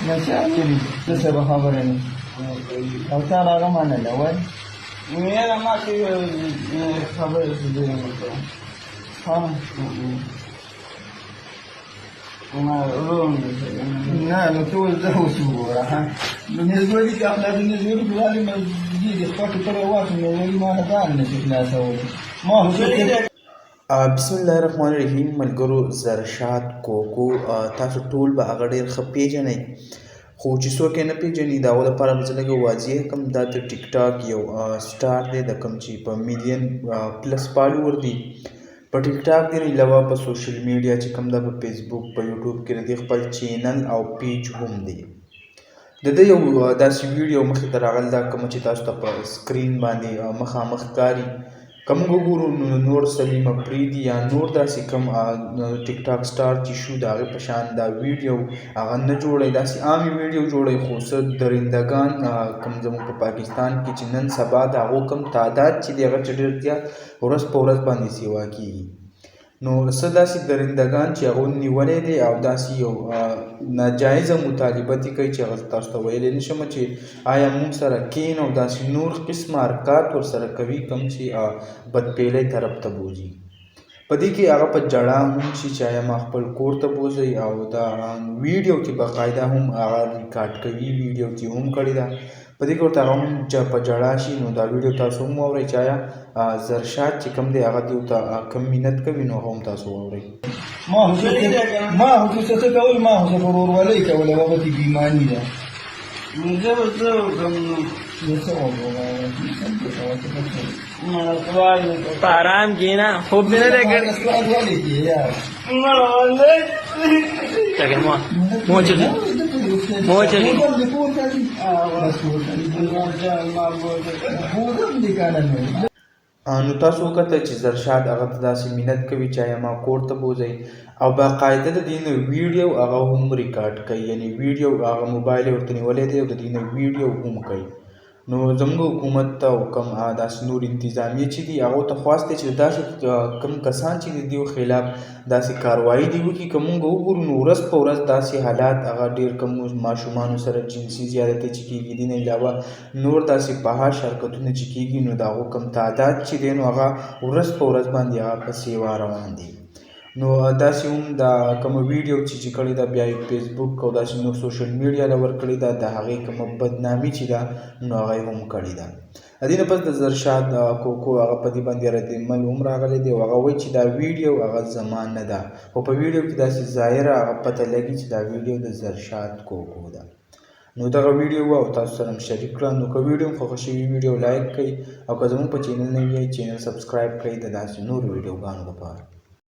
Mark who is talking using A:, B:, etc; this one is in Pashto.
A: مشاكل تسبب خبرني أو ترى غمان الأول
B: أنا ما في خبر في
A: ها
B: ما روم
A: نعم توزعوا سبورة بالنسبة لك احنا بالنسبة لك لازم جديد اخطاك ترى واحد من ما هدان شفنا سوي ما هو شيء
C: بسم الله الرحمن الرحیم ملګرو زرشاد کوکو تاسو ټول به هغه ډېر ښه پیژنئ خو چې څوک یې نه پیژني د هغو لپاره به زه لږ واضح کړم دا د ټیک ټاک یو سټار دی د کوم چې په میلیون پلس فالوور دي په ټیک ټاک دی نه علاوه په سوشل میډیا چې کوم ده په فیسبوک په یوټیوب کې د دې خپل چینل او پیج هم دی د ده یو داسې ویډیو مخې ته راغلی دا کومه چې تاسو ته په سکرین باندې مخامخ ښکاري که موږ وګورو نو نور سلیم افریدي یا نور داسې کوم ټیک ټاک سټار چې شو د هغې په شان دا ویډیو هغه نه جوړوي داسې عامې ویډیو جوړوي خو څه درندګان کوم زموږ په پاکستان کې چې نن سبا د هغو کوم تعداد چې دی هغه چې ډېر زیات ورځ په ورځ باندې سیوا کېږي نو څه داسې درندګان چې هغو نیولی دی او داسې یو ناجایزه مطالبت یې کوي چې هغه تاسو ته ویلی نه شم چې آیا موږ سره کین او داسې نور قسمه حرکات ورسره کوي کوم چې بدپیلۍ طرف ته بوځي په دې کې هغه په جړا هم شي چې آیا ما خپل کور ته بوځئ او دا ویډیو کې باقاعده هم هغه ریکارډ کوي ویډیو چې هم کړې ده په دې کې ورته هغه هم په جړا شي نو دا ویډیو تاسو هم واورئ چې آیا زرشاد چې کوم دی هغه دې ورته کوم مینت کوي نو هغه هم تاسو واورئ
A: ما هو څه کول ما هو څه ورورولۍ کول هغه دې بېایماني ده
B: زه کوم
D: په آرام کښېنه خوب مې نه دی کړی چکه مو چکه
C: نو تاسو وکتل چې زرشاد هغه ته داسې مینت کوي چې آیا ما کور ته بوځئ او باقاعده د دې نه ویډیو هغه هم ریکارډ کوي یعنې ویډیو هغه موبایل یې ورته نیولی دی او د دې نه ویډیو هم کوي نو زموږ حکومت ته او کوم داسې نور انتظامیه چې دي هغو ته خواست دی چې داسې کوم کسان چې د دې خلاف داسې کاروایي دي وکړي که موږ وګورو نو ورځ په ورځ داسې حالات هغه ډېر کم ماشومانو سره جنسي زیادتۍ چې کېږي دې نه علاوه نور داسې فحاش حرکتونه چې کېږي نو د هغو کم تعداد چې دی نو هغه ورځ په ورځ باندې هغه په سیوا روان دي نو داسې هم دا کومه ویډیو چې کړې ده بیا یې فیسبوک او داسې نور سوشل میډیا له ورکړې ده د هغې کومه بدنامي چې ده نو هغه یې هم کړې ده د دې نه پس د زرشاد کوکو هغه په دې باندې ردعمل هم راغلی دی او هغه وایي چې دا ویډیو هغه زما نه ده خو په ویډیو کې داسې ظاهره هغه پته لګي چې دا ویډیو د زرشاد کوکو ده نو دغه ویډیو او تاسو سره شریک کړه نو که ویډیو هم خوښه شوي ویډیو لایک کړئ او که زموږ په چینل نه وي چینل سبسکرایب کړئ د داسې نورو ویډیوګانو لپاره